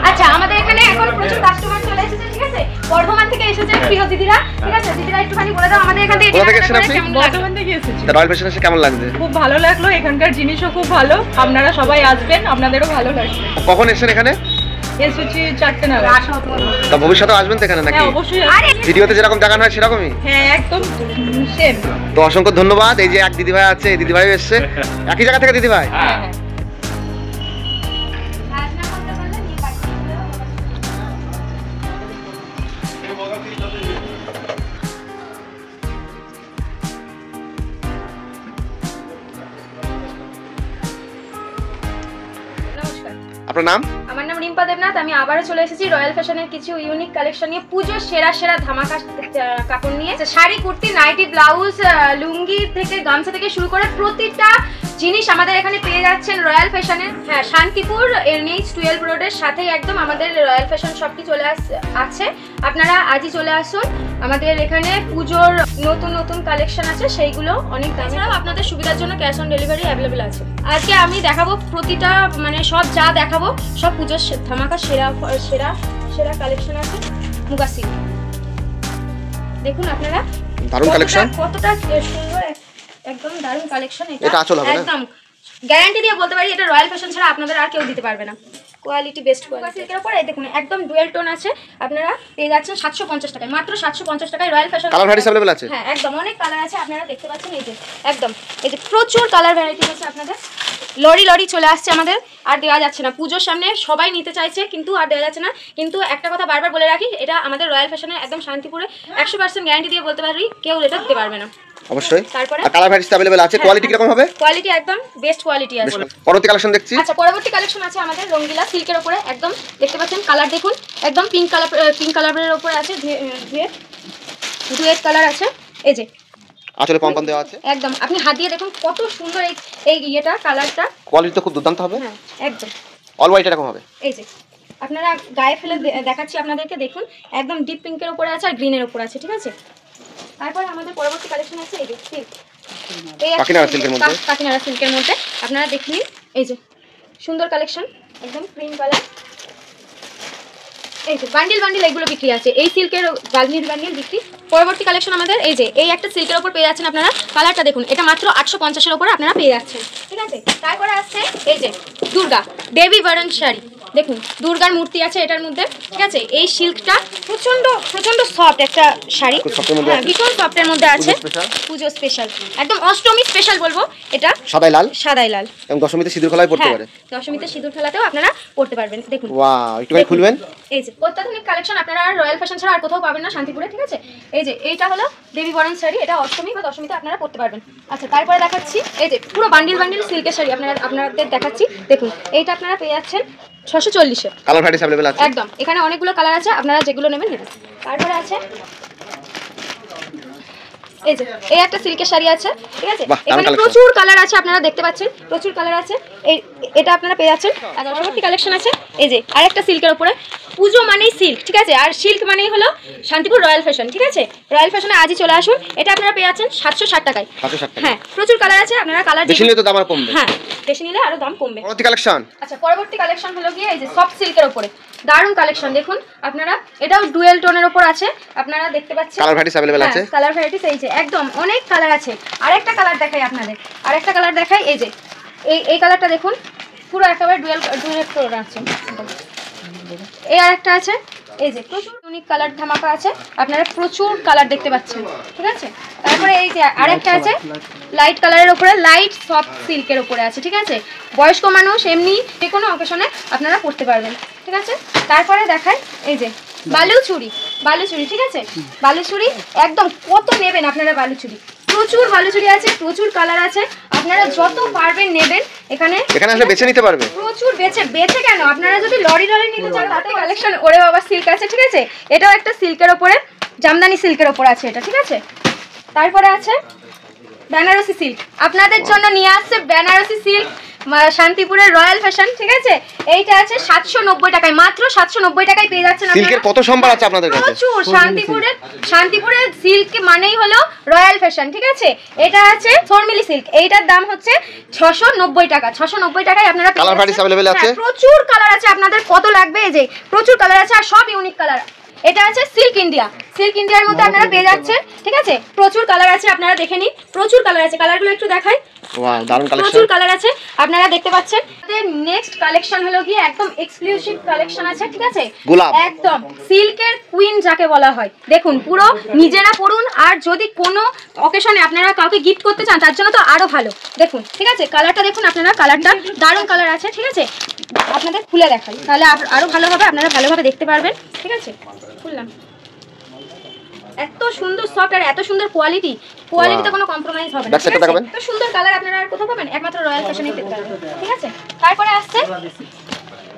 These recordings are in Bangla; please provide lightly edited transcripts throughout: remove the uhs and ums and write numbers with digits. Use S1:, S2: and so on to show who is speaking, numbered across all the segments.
S1: আচ্ছা আমাদের এখানে এখন প্রচুর কাস্টমার চলে এসেছে, ঠিক আছে? বর্ধমান থেকে এসেছে প্রিয় দিদিরা, ঠিক আছে? দিদিরা একটুখানি বলে দাও আমাদের এখান থেকে
S2: বর্ধমান থেকে এসেছি।
S3: রয়্যাল ফ্যাশন এসে কেমন লাগছে?
S2: খুব ভালো লাগলো, এখানকার জিনিসও খুব ভালো, আপনারা সবাই আসবেন, আপনাদেরও ভালো লাগবে।
S3: কখন এসেছেন এখানে?
S2: এসেছি 4টে নাগাদ।
S3: তা ভবিষ্যতে আসবেন তো এখানে নাকি?
S2: হ্যাঁ অবশ্যই।
S3: ভিডিওতে যেরকম দেখানো হয় সেরকমই?
S2: হ্যাঁ একদম সেম।
S3: তো অসংখ্য ধন্যবাদ। এই যে এক দিদিভাই আছে, এই দিদিভাই এসছে একই জায়গা থেকে। দিদিভাই
S2: হ্যাঁ
S3: আপনার নাম?
S1: আমার নাম রিম্পা দেবনাথ। আমি আবারও চলে এসেছি রয়্যাল ফ্যাশনের কিছু ইউনিক কালেকশন নিয়ে, পুজোর সেরা সেরা ধামাকা কাপড় নিয়ে। শাড়ি, কুর্তি, নাইটি, ব্লাউজ, লুঙ্গি থেকে গামছা থেকে শুরু করে প্রতিটা জিনিস আমাদের এখানে পেয়ে যাচ্ছেন রয়্যাল ফ্যাশনের। হ্যাঁ, শান্তিপুর NH12 রোডের সাথেই একদম আমাদের রয়্যাল ফ্যাশন শপটি চলে আছে। আপনারা আজই চলে আসুন। আমাদের এখানে পুজোর নতুন নতুন কালেকশন আছে, সেইগুলো অনেক দামি। এছাড়াও আপনাদের সুবিধার জন্য ক্যাশ অন ডেলিভারি অ্যাভেলেবেল আছে। আজকে আমি দেখাবো প্রতিটা, মানে সব যা দেখাবো সব পুজোর ধামাকা সেরা সেরা সেরা কালেকশন আছে। মুগা সিল্ক দেখুন আপনারা,
S3: দারুণ কালেকশন,
S1: কতটা সুন্দর, একদম দারুণ কালেকশন।
S3: এটা আঁচল হবে না?
S1: একদম গ্যারান্টি দিয়ে বলতে পারি, এটা রয়্যাল ফ্যাশন ছাড়া আপনাদের আর কেউ দিতে পারবে না। Quality best quality. সিল্কের উপর এই দেখুন একদম ডুয়েল টোন আছে, আপনারা পেয়ে যাচ্ছেন 750 টাকায়, মাত্র 750 টাকায় royal fashion.
S3: Colour variety available আছে?
S1: হ্যাঁ একদম অনেক কালার আছে, আপনারা দেখতে পাচ্ছেন। এই যে একদম এই যে প্রচুর কালার ভ্যারাইটি আছে আপনাদের। লরি লরি চলে আসছে আমাদের, আর দেওয়া যাচ্ছে না। পুজোর সামনে সবাই নিতে চাইছে কিন্তু আর দেওয়া যাচ্ছে না। কিন্তু একটা কথা বারবার বলে রাখি, এটা আমাদের রয়্যাল ফ্যাশনের একদম শান্তিপুরে 100% গ্যারান্টি দিয়ে বলতে পারি, কেউ এটা দিতে পারবে না।
S3: অবশ্যই।
S1: তারপরে
S3: কালার ভ্যারাইটি अवेलेबल আছে। কোয়ালিটি কি রকম হবে?
S1: কোয়ালিটি একদম বেস্ট কোয়ালিটি আছে।
S3: পরবর্তী কালেকশন দেখছি।
S1: আচ্ছা পরবর্তী কালেকশন আছে আমাদের রঙ্গিলা সিল্কের উপরে, একদম দেখতে পাচ্ছেন কালার দেখুন, একদম পিঙ্ক কালারের উপরে আছে, ডুয়েট কালার আছে। এই যে
S3: আঁচলে পম্পম দেওয়া আছে,
S1: একদম আপনি হাত দিয়ে দেখুন কত সুন্দর এই ইয়েটা, কালারটা।
S3: কোয়ালিটি তো খুব দুর্দান্ত হবে।
S1: হ্যাঁ একদম।
S3: অল হোয়াইট এরকম হবে।
S1: এই যে আপনারা গায়ে ফেলে দেখাচ্ছি আপনাদেরকে, দেখুন একদম ডিপ পিঙ্কের উপরে আছে আর গ্রিনের উপরে আছে, ঠিক আছে? তারপর আমাদের পরবর্তী কালেকশন আছে এই যে সিল্ক, এই
S3: কাকিনাড়া সিল্কের মধ্যে,
S1: কাকিনাড়া সিল্কের মধ্যে আপনারা দেখে নিন। এই যে সুন্দর কালেকশন, একদম ক্রিম কালার। এই যে বান্ডিল বান্ডিল এগুলো বিক্রি আছে, এই সিল্কের বান্ডিল বান্ডিল বিক্রি। পরবর্তী কালেকশন আমাদের এই যে এই একটা সিল্কের উপর পেয়ে যাচ্ছেন আপনারা, কালারটা দেখুন, এটা মাত্র 850-এর উপরে আপনারা পেয়ে যাচ্ছেন, ঠিক আছে? তারপরে আসছে এই যে দুর্গা দেবী বরণ শাড়ি, দেখুন দুর্গার মূর্তি আছে এটার মধ্যে, ঠিক আছে? এই সিল্কটা প্রচন্ড প্রচন্ড সফট একটা শাড়ি, হ্যাঁ ভীষণ সফটের মধ্যে আছে, পুজো স্পেশাল, একদম অষ্টমী স্পেশাল বলবো এটা।
S3: সাদাই লাল,
S1: সাদাই লাল,
S3: এবং দশমীতে সিঁদুর খেলায় পড়তে পারে।
S1: দশমীতে সিঁদুর খেলাতেও আপনারা পড়তে পারবেন। দেখুন
S3: ওয়াও, একটু খুলবেন।
S1: এই যে অত্যাধুনিক কালেকশন আপনারা রয়্যাল ফ্যাশন ছাড়া আর কোথাও পাবেন না শান্তিপুরে, ঠিক আছে? এই যে এইটা হলো দেবী বরণ শাড়ি, এটা অষ্টমী বা দশমীতে আপনারা পড়তে পারবেন। আচ্ছা তারপরে দেখাচ্ছি এই যে পুরো বান্ডিল বান্ডিল সিল্কের শাড়ি আপনাদের দেখাচ্ছি, দেখুন এইটা আপনারা পেয়ে যাচ্ছেন 640-এ।
S3: কালার ভ্যারাইটি अवेलेबल আছে
S1: একদম, এখানে অনেকগুলো কালার আছে, আপনারা যেগুলো নেবেন নেবেন। তারপরে আছে এই যে এই একটা সিল্কের শাড়ি আছে, ঠিক আছে? এখানে প্রচুর কালার আছে, আপনারা দেখতে পাচ্ছেন প্রচুর কালার আছে। এটা আপনারা পেয়ে যাচ্ছেন। আর পরবর্তী কালেকশন আছে এই যে আরেকটা সিল্কের উপরে, পুজো মানেই সিল্ক, ঠিক আছে? আর সিল্ক মানেই হলো শান্তিপুর রয়্যাল ফ্যাশন, ঠিক আছে? রয়্যাল ফ্যাশনে আজই চলে আসুন। এটা আপনারা পেয়ে যাচ্ছেন 760 টাকায়। হ্যাঁ প্রচুর কালার আছে, আপনারা কালার
S3: বেশি নিলে তো দাম আরো কমবে।
S1: হ্যাঁ বেশি নিলে আরো দাম কমবে।
S3: পরবর্তী কালেকশন,
S1: আচ্ছা পরবর্তী কালেকশন হলো গিয়ে এই যে সফট সিল্কের উপরে দারুণ কালেকশন, দেখুন আপনারা, এটাও ডুয়েল টোনের উপর আছে, আপনারা দেখতে পাচ্ছেন।
S3: কালার ভ্যারাইটি अवेलेबल আছে,
S1: কালার ভ্যারাইটিস এই যে একদম অনেক কালার আছে। আরেকটা কালার দেখাই আপনাদের, আরেকটা কালার দেখাই এই যে এই কালারটা দেখুন, পুরো একেবারে ডুয়েল টোন আছে। এই আরেকটা আছে এই যে প্রচুর ইউনিক কালার ধামাকা আছে, আপনারা প্রচুর কালার দেখতে পাচ্ছেন, ঠিক আছে? তারপরে এই যে আরেকটা আছে লাইট কালারের উপরে, লাইট সফট সিল্কের উপরে আছে, ঠিক আছে? বয়স্ক মানুষ এমনি যে কোনো অকেশনে আপনারা পরতে পারবেন, ঠিক আছে? তারপরে দেখায় এই যে বালুচুরি, বালুচুরি, ঠিক আছে? বালুচুরি একদম কত নেবেন আপনারা বালুচুরি, প্রচুর বালুচুরি আছে, প্রচুর কালার আছে, আপনারা যত পারবেন নেবেন। এখানে
S3: আসলে বেছে নিতে পারবে,
S1: প্রচুর বেছে কেন, আপনারা যদি লরি নিতে চান তাতে কালেকশন ওরে বাবা সিল্ক আছে, ঠিক আছে? এটাও একটা সিল্কের উপরে, জামদানি সিল্কের উপর আছে এটা, ঠিক আছে? তারপরে আছে বেনারসি সিল্ক, আপনাদের জন্য নিয়ে আসছে বেনারসি সিল্ক, শান্তিপুরের রয়্যাল ফ্যাশন, ঠিক আছে? এইটা আছে 790 টাকায়, মাত্র 790 টাকায় পেয়ে যাচ্ছেন আপনারা।
S3: সিল্কের কত সম্ভার আছে আপনাদের কাছে?
S1: প্রচুর। শান্তিপুরের সিল্ক মানেই হলো রয়্যাল ফ্যাশন, ঠিক আছে? এটা আছে শর্মিলি সিল্ক, এইটার দাম হচ্ছে 690 টাকা। 690 টাকায় আপনারা
S3: কালার ভ্যারাইটিস अवेलेबल আছে,
S1: প্রচুর কালার আছে। আপনাদের কত লাগবে? এই যে প্রচুর কালার আছে আর সব ইউনিক কালার। এটা আছে সিল্ক ইন্ডিয়া, সিল্ক ইন্ডিয়ার মধ্যে আপনারা পেয়ে যাচ্ছেন, ঠিক আছে? প্রচুর কালার আছে, আপনারা দেখে নিন। প্রচুর কালার আছে, কালারগুলো একটু দেখাই।
S3: ওয়াও, দারুণ কালেকশন,
S1: প্রচুর কালার আছে, আপনারা দেখতে পাচ্ছেন। নেক্সট কালেকশন হলো কি একদম এক্সক্লুসিভ কালেকশন আছে, ঠিক আছে?
S3: গোলাপ,
S1: একদম সিল্কের কুইন যাকে বলা হয়। দেখুন, পুরো নিজেরা পরুন, আর যদি কোনো অকেশনে আপনারা কাউকে গিফট করতে চান তার জন্য তো আরো ভালো। দেখুন, ঠিক আছে? কালারটা দেখুন আপনারা, কালারটা দারুণ কালার আছে, ঠিক আছে? আপনাদের খুলে দেখাই, তাহলে আরো ভালো হবে, আপনারা ভালোভাবে দেখতে পারবেন, ঠিক আছে? খুললাম, এত সুন্দর সফট আর এত সুন্দর কোয়ালিটিতে কোনো কম্প্রোমাইজ হবে না। এত সুন্দর কালার আপনারা আর কোথাও পাবেন? একমাত্র রয়্যাল ফ্যাশনেই পেতে পারবেন, ঠিক আছে? তারপরে আসছে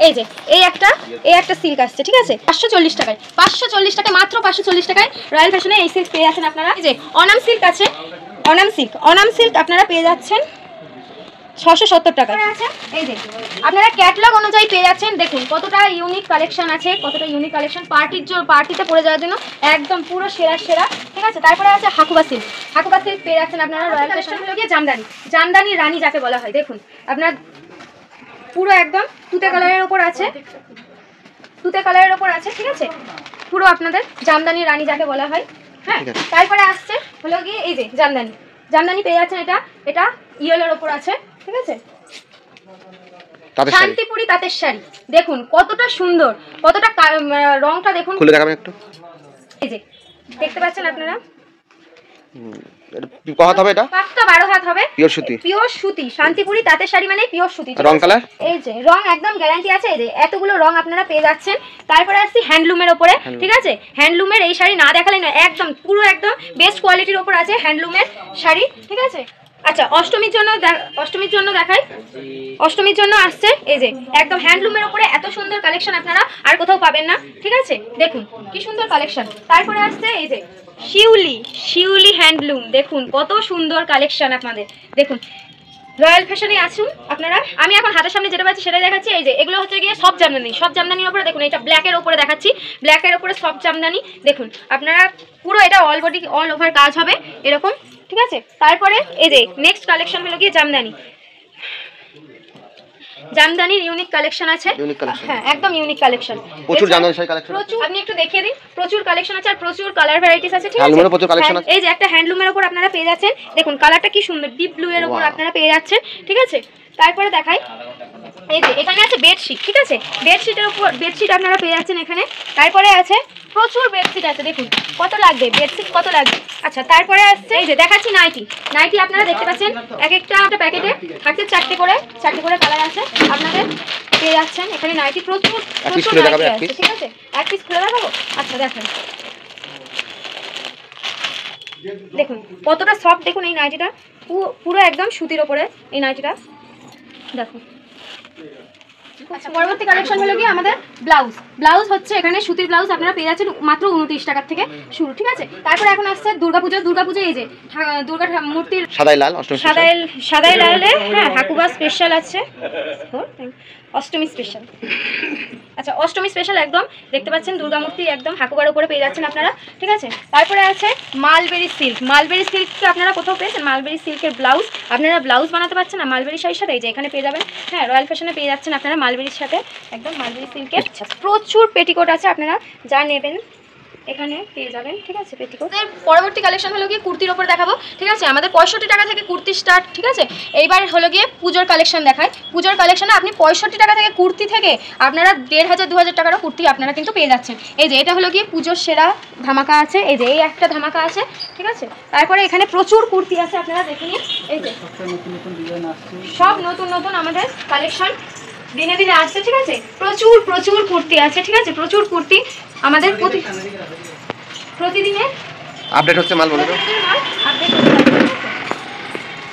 S1: এই যে এই একটা সিল্ক আসছে, ঠিক আছে? 540 টাকায়, 540 টাকায়, মাত্র 540 টাকায় রয়্যাল ফ্যাশনে এই সিল্ক পেয়ে যাচ্ছেন আপনারা। এই যে অনাম সিল্ক আছে, অনাম সিল্ক আপনারা পেয়ে যাচ্ছেন 670 টাকা আছে। এই যে আপনারা ক্যাটালগ অনুযায়ী পেয়ে যাচ্ছেন। দেখুন কতটা ইউনিক কালেকশন আছে, কতটা ইউনিক কালেকশন পার্টিতে পরে যাওয়ার জন্য একদম পুরো সেরা, ঠিক আছে? তারপরে আছে হাকুবা সিল্ক পেয়ে যাচ্ছেন আপনারা রয়্যাল ফ্যাশনে। গিয়ে জামদানি রানী যাকে বলা হয়। দেখুন আপনার পুরো একদম তুতে কালারের ওপর আছে, ঠিক আছে? পুরো আপনাদের জামদানি রানী যাকে বলা হয়। হ্যাঁ, তারপরে আসছে হলো গিয়ে এই যে জামদানি পেয়ে যাচ্ছেন। এটা ইয়েলোর ওপর আছে, ঠিক আছে? শান্তিপুরি তাঁতের শাড়ি, দেখুন কতটা সুন্দর, কতটা রংটা দেখুন, খুলে দেখাবেন একটু। এই যে দেখতে পাচ্ছেন আপনারা,
S3: কত হাত হবে? এটা
S1: পাক্কা 12 হাত হবে, পিওর সুতি। শান্তিপুরি তাঁতের শাড়ি মানে পিওর সুতি।
S3: রং কালার,
S1: এই যে রং একদম গ্যারান্টি আছে। এই যে এতগুলো রং আপনারা পেয়ে যাচ্ছেন। তারপরে আসছি হ্যান্ডলুমের ওপরে, ঠিক আছে? হ্যান্ডলুমের এই শাড়ি না দেখালে নয়, একদম পুরো একদম বেস্ট কোয়ালিটির ওপর আছে হ্যান্ডলুমের শাড়ি, ঠিক আছে? আচ্ছা, অষ্টমীর জন্য দেখাই। অষ্টমীর জন্য আসছে এই যে একদম হ্যান্ডলুমের উপরে এত সুন্দর কালেকশন আপনারা আর কোথাও পাবেন না, ঠিক আছে? দেখুন কি সুন্দর কালেকশন। তারপরে আসছে এই যে শিউলি হ্যান্ডলুম, দেখুন কত সুন্দর কালেকশন আপনাদের। দেখুন রয়্যাল ফ্যাশনে আসুন আপনারা। আমি এখন হাতের সামনে যেটা পাচ্ছি সেটাই দেখাচ্ছি। এই যে এগুলো হচ্ছে গিয়ে সব জামদানির উপরে। দেখুন এটা ব্ল্যাকের উপরে দেখাচ্ছি, ব্ল্যাকের উপরে সব জামদানি। দেখুন আপনারা পুরো এটা অল ওভার কাজ হবে এরকম, ঠিক আছে? তারপরে এই যে নেক্সট কালেকশন হলো গিয়ে জামদানির ইউনিক কালেকশন আছে। হ্যাঁ, একদম ইউনিক কালেকশন,
S3: প্রচুর জামদানি শাড়ি কালেকশন।
S1: আপনি একটু দেখিয়ে দিন। প্রচুর কালেকশন আছে আর প্রচুর কালার ভ্যারাইটিস আছে, ঠিক আছে? এই যে একটা হ্যান্ডলুমের উপর আপনারা পেয়ে যাচ্ছেন। দেখুন কালারটা কি সুন্দর, ডিপ ব্লু এর উপর আপনারা পেয়ে যাচ্ছেন, ঠিক আছে? তারপরে দেখাই এই যে এখানে আছে বেডশিট, ঠিক আছে? বেডশিট আপনারা পেয়ে যাচ্ছেন এখানে। তারপরে আছে প্রচুর বেডশিট আছে, দেখুন কত লাগবে বেডশিট, কত লাগবে। আচ্ছা, তারপরে আসছে এই যে দেখাচ্ছি নাইটি আপনারা দেখতে পাচ্ছেন। একটা প্যাকেটে থাকছে চারটে করে কালার আছে, আপনাদের পেয়ে যাচ্ছেন এখানে নাইটি। প্রচুর নাইটি আছে, ঠিক আছে? এক পিস খুলে দেখাবো। আচ্ছা দেখেন, দেখুন কতটা সফট। দেখুন এই নাইটিটা পুরো একদম সুতির ওপরে এই নাইটিটা, দেখুন। আচ্ছা, পরবর্তী কালেকশন হলো কি আমাদের ব্লাউজ হচ্ছে এখানে সুতির ব্লাউজ আপনারা পেয়ে যাচ্ছেন মাত্র 29 টাকা থেকে শুরু, ঠিক আছে? তারপরে এখন আসছে দুর্গাপূজা। এই যে দুর্গা মূর্তির সাদাই লালে, হ্যাঁ, হাকুবা স্পেশাল আছে, অষ্টমী স্পেশাল। আচ্ছা, অষ্টমী স্পেশাল একদম দেখতে পাচ্ছেন দুর্গা মূর্তি একদম হাকুবার উপরে পেয়ে যাচ্ছেন আপনারা, ঠিক আছে? তারপরে আছে মালবেরি সিল্ক আপনারা কোথাও পেয়েছেন? মালবেরি সিল্কের ব্লাউজ আপনারা ব্লাউজ বানাতে পারছেন না মালবেরি শাড়ির সাথে, এই যে এখানে পেয়ে যাবেন। হ্যাঁ, রয়্যাল ফ্যাশনে পেয়ে যাচ্ছেন আপনারা মালবেরির সাথে, একদম মালবেরি সিল্কের। আচ্ছা, প্রচুর পেটিকোট আছে, আপনারা যা নেবেন এখানে পেয়ে যাবেন, ঠিক আছে? পেটিকোট। পরবর্তী কালেকশন হলো গিয়ে কুর্তির ওপর দেখাবো, ঠিক আছে? আমাদের 65 টাকা থেকে কুর্তি স্টার্ট, ঠিক আছে? এইবার হলো গিয়ে পুজোর কালেকশন দেখায়। পুজোর কালেকশনে আপনি 65 টাকা থেকে কুর্তি থেকে আপনারা 1500-2000 টাকারও কুর্তি আপনারা কিন্তু পেয়ে যাচ্ছেন। এই যে এটা হলো গিয়ে পুজোর সেরা ধামাকা আছে, এই যে এই একটা ধামাকা আছে, ঠিক আছে? তারপরে এখানে প্রচুর কুর্তি আছে, আপনারা দেখে নিন। এই যে সব নতুন আমাদের কালেকশন দিনে আসছে, ঠিক আছে? প্রচুর কুর্তি আছে, ঠিক আছে? প্রচুর কুর্তি আমাদের প্রতিদিনে
S3: আপডেট হচ্ছে মাল বলে।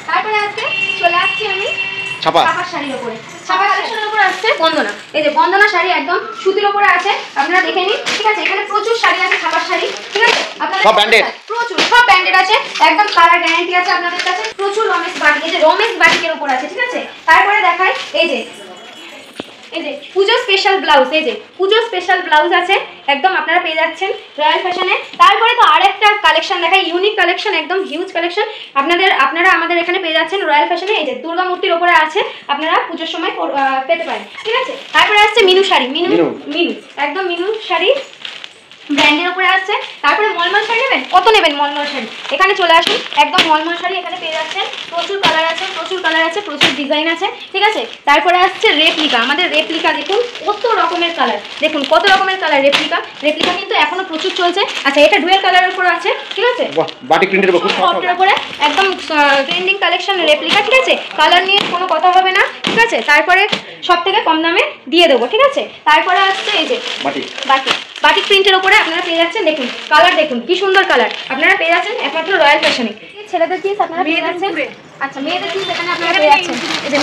S1: তারপরে আজকে চলে আসছি আমি
S3: ছাপা
S1: শাড়ির উপরে, ছাপা কালেকশনের উপরে আসছে বন্দনা। এই যে বন্দনা শাড়ি একদম সুতির উপরে আছে, আপনারা দেখে নিন, ঠিক আছে। এখানে প্রচুর শাড়ি আছে ছাপার শাড়ি, ঠিক আছে। আপনারা
S3: সব ব্র্যান্ডেড,
S1: প্রচুর সব ব্র্যান্ডেড আছে, একদম কালার গ্যারান্টি আছে আপনাদের কাছে। প্রচুর রমেশ বাটিক, এই যে রমেশ বাটিকের উপর আছে, ঠিক আছে। তারপরে দেখাই এই যে পুজো স্পেশাল ব্লাউজ, এই যে পুজো স্পেশাল ব্লাউজ আছে একদম, আপনারা পেয়ে যাচ্ছেন রয়্যাল ফ্যাশনে। তারপরে তো আরেকটা কালেকশন দেখাই, ইউনিক কালেকশন, একদম হিউজ কালেকশন আপনারা আমাদের এখানে পেয়ে যাচ্ছেন রয়্যাল ফ্যাশনে। এই যে দুর্গা মূর্তির উপরে আছে, আপনারা পুজোর সময় পেতে পারেন, ঠিক আছে। তারপরে আসছে মিনু শাড়ি, মিনু একদম মিনু শাড়ি ব্র্যান্ডের উপরে আসছে। তারপরে মলমল শাড়ি নেবেন, কত নেবেন মলমল শাড়ি, এখানে চলে আসুন, একদম মলমল শাড়ি এখানে পেয়ে যাচ্ছেন। প্রচুর কালার আছে, প্রচুর ডিজাইন আছে, ঠিক আছে। তারপরে আসছে রেপ্লিকা, আমাদের রেপ্লিকা দেখুন কত রকমের কালার, দেখুন কত রকমের কালার। রেপ্লিকা কিন্তু এখনো প্রচুর চলছে। আচ্ছা, এটা ডুয়েল কালারের উপর আছে, ঠিক আছে,
S3: বাটিক প্রিন্টের উপর,
S1: সফটের উপরে একদম ট্রেন্ডিং কালেকশন রেপ্লিকা, ঠিক আছে। কালার নিয়ে কোনো কথা হবে না, ঠিক আছে। তারপরে সব থেকে কম দামে দিয়ে দেবো, ঠিক আছে। তারপরে আসছে এই যে বাটিক প্রিন্টের উপরে আপনারা পেয়ে যাচ্ছেন, দেখুন কালার দেখুন কি সুন্দর কালার, আপনারা পেয়ে যাচ্ছেন একমাত্র রয়্যাল ফ্যাশনে। ছেলেদের জিন্স আপনারা পেয়ে যাচ্ছেন, আচ্ছা মেয়েদের জিন্স এখানে আপনারা পেয়ে যাচ্ছেন, এই যে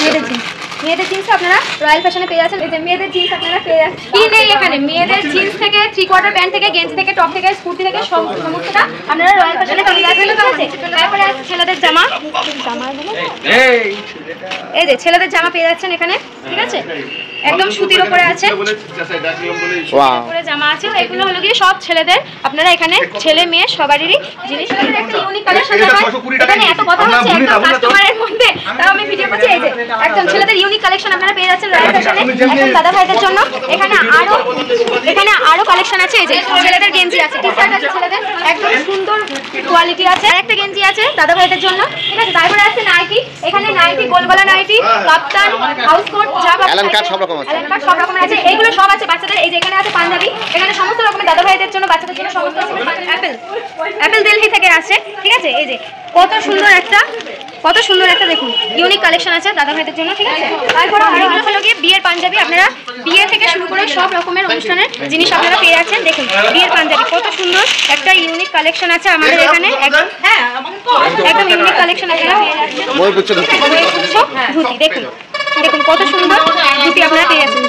S1: মেয়েদের জিন্স আপনারা রয়্যাল ফ্যাশনে পেয়ে যাচ্ছেন। এই যে মেয়েদের জিন্স আপনারা পেয়ে যাচ্ছেন, কি নেই এখানে, মেয়েদের জিন্স থেকে 3/4 প্যান্ট থেকে গেঞ্জি থেকে টপ থেকে কুর্তি থেকে সমস্তটা আপনারা রয়্যাল ফ্যাশনে পেয়ে যাচ্ছেন, ঠিক আছে। তারপরে আছে ছেলেদের জামা, এই যে ছেলেদের জামা পেয়ে যাচ্ছেন এখানে, ঠিক আছে, একদম সুতির উপরে আছে, উপরে জামা আছে। এগুলো হলো গিয়ে সব ছেলেদের, আপনারা এখানে ছেলে মেয়ে সবারই জিনিস। একটা ইউনিক কালেকশন দেখায়, এখানে এত কথা হচ্ছে একদম কাস্টমারের মধ্যে, তাও আমি ভিডিও করছি। এই যে একদম ছেলেদের ইউনিক কালেকশন আপনারা পেয়ে যাচ্ছেন রয়্যাল ফ্যাশনে, একদম দাদা ভাইদের জন্য। এখানে আরো কালেকশন আছে, এই যে ছেলেদের গেঞ্জি আছে, টি-শার্ট আছে ছেলেদের, একদম সুন্দর কোয়ালিটি আছে। আরেকটা গেঞ্জি আছে দাদা ভাইদের জন্য, ঠিক আছে। তারপরে আছে নাইটি, এখানে নাইটি, গোলগলা নাইটি, কাপ্তান, হাউস কোট, যা অ্যালান কাট সব রকম আছে, এইগুলো সব আছে বাচ্চাদের। এই যে এখানে আছে পাঞ্জাবি, এখানে সমস্ত রকমের দাদা ভাইদের জন্য, বাচ্চাদের জন্য সমস্ত রকমের। অ্যাপেল দিল্লি থেকে আসে, ঠিক আছে। এই যে কত সুন্দর একটা দেখুন ইউনিক কালেকশন আছে দাদা ভাইদের জন্য, ঠিক আছে। তারপরে এগুলো হলো গিয়ে বিয়ের পাঞ্জাবি, আপনারা বিয়ে থেকে শুরু করে সব রকমের অনুষ্ঠানের জিনিস আপনারা পেয়ে যাচ্ছেন। দেখুন বিয়ের পাঞ্জাবি কত সুন্দর একটা ইউনিক কালেকশন আছে আমাদের এখানে, একদম ইউনিক কালেকশন আপনারা পেয়ে যাচ্ছেন। ধুতি দেখুন কত সুন্দর ধুতি আপনারা পেয়ে যাচ্ছেন,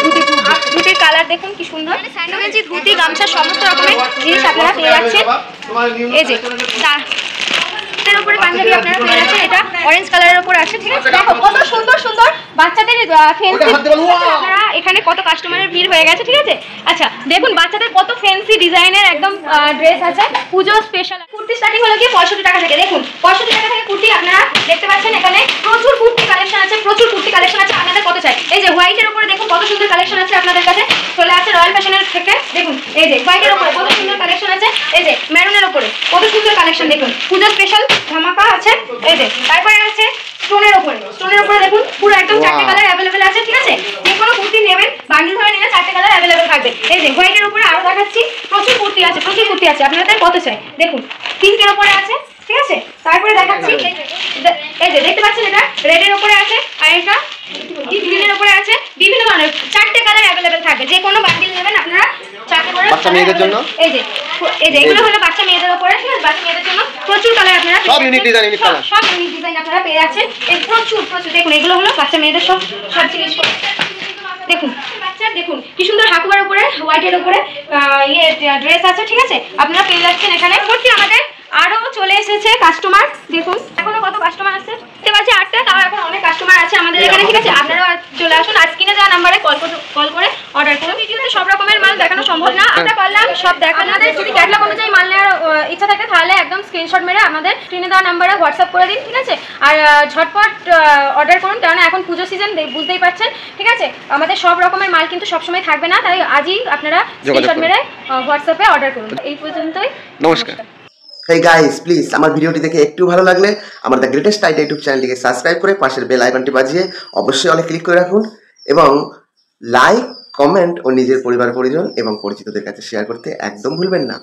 S1: ধুতির কালার দেখুন কি সুন্দর, স্যান্ডোগেঞ্জি, ধুতি, গামছা, সমস্ত রকমের জিনিস আপনারা পেয়ে যাচ্ছেন। এই যে এর উপরে পাঞ্জাবি আপনারা পেয়ে যাচ্ছেন, এটা অরেঞ্জ কালারের উপর আছে, ঠিক আছে। দেখো কত সুন্দর বাচ্চাদের ফ্যান্সি, আপনারা এখানে কত কাস্টমারের ভিড় হয়ে গেছে, ঠিক আছে। আচ্ছা দেখুন বাচ্চাদের কত ফ্যান্সি ডিজাইনের একদম ড্রেস আছে, পুজো স্পেশাল। কুর্তি স্টার্টিং হলো কি 65 টাকা থেকে, দেখুন 65 টাকা থেকে কুর্তি আপনারা দেখতে পাচ্ছেন। এখানে প্রচুর কুর্তি কালেকশন আছে, আপনাদের কত চাই। এই যে হোয়াইটের উপরে দেখুন কত সুন্দর কালেকশন আছে আপনাদের কাছে, চলে আসে রয়্যাল ফ্যাশনের থেকে। দেখুন এই যে হোয়াইটের উপরে কত সুন্দর কালেকশন আছে, এই যে মেরুনের উপরে কত সুন্দর কালেকশন, দেখুন পুজো স্পেশাল ধামাকা আছে। এই যে তারপরে আছে স্টোনের উপরে দেখুন পুরো একদম 4টে কালার অ্যাভেলেবেল আছে, ঠিক আছে। যে কোনো কুর্তি নেবেন বান্ডিল ধরে নিলে 4টে কালার অ্যাভেলেবেল থাকবে। এই যে হোয়াইটের উপরে আরো দেখাচ্ছি, প্রচুর কুর্তি আছে আপনাদের কত চাই। দেখুন পিঙ্কের উপরে আছে, ঠিক আছে। তারপরে দেখাচ্ছি এই যে দেখতে পাচ্ছেন, এটা রেডের উপরে আছে, আর এটা গ্রিনের উপরে আছে, বিভিন্ন ধরনের 4টে কালার অ্যাভেলেবেল থাকবে। যে কোনো বান্ডিল নেবেন আপনারা 4টে করে বাচ্চা মেয়েদের জন্য। এই যে এগুলো হলো বাচ্চা মেয়েদের উপরে, ঠিক আছে। বাচ্চা মেয়েদের জন্য প্রচুর কালার আপনারা, সব ইউনিক ডিজাইন আপনারা পেয়ে যাচ্ছেন। এই প্রচুর দেখুন এগুলো হলো বাচ্চা মেয়েদের সব জিনিস। দেখুন বাচ্চা দেখুন কি সুন্দর হাকুয়ার উপরে হোয়াইটের উপরে ড্রেস আছে, ঠিক আছে। আপনারা পেয়ে যাচ্ছেন এখানে। ভর্তি আমাদের আরো চলে এসেছে কাস্টমার, দেখুন এখনো কত কাস্টমার আছে, দেখতে পাচ্ছি 8টা, তাও এখন অনেক কাস্টমার আছে আমাদের এখানে, ঠিক আছে। আপনারাও চলে আসুন, আর স্ক্রিনে যাওয়া নাম্বারে কল করে অর্ডার করুন। ভিডিওতে সব রকমের মাল দেখানো সম্ভব না, আমরা পারলাম সব দেখানো। আপনাদের যদি ক্যাটালগ অনুযায়ী মাল নেওয়ার ইচ্ছা থাকে তাহলে একদম স্ক্রিনশট মেরে আমাদের স্ক্রিনে দেওয়া নাম্বারে হোয়াটসঅ্যাপ করে দিন, ঠিক আছে। আর ঝটপট অর্ডার করুন, কারণ এখন পুজো সিজন বুঝতেই পারছেন, ঠিক আছে। আমাদের সব রকমের মাল কিন্তু সবসময় থাকবে না, তাই আজই আপনারা স্ক্রিনশট মেরে হোয়াটসঅ্যাপে অর্ডার করুন। এই পর্যন্তই, নমস্কার।
S4: Hey guys, please আমার ভিডিওটি দেখে একটু ভালো লাগলে আমার দ্য গ্রেটেস্ট আইডিয়া ইউটিউব চ্যানেলটিকে সাবস্ক্রাইব করে পাশের বেল আইকনটি বাজিয়ে অবশ্যই অলে ক্লিক করে রাখুন, এবং লাইক, কমেন্ট ও নিজের পরিবার পরিজন এবং পরিচিতদের কাছে শেয়ার করতে একদম ভুলবেন না।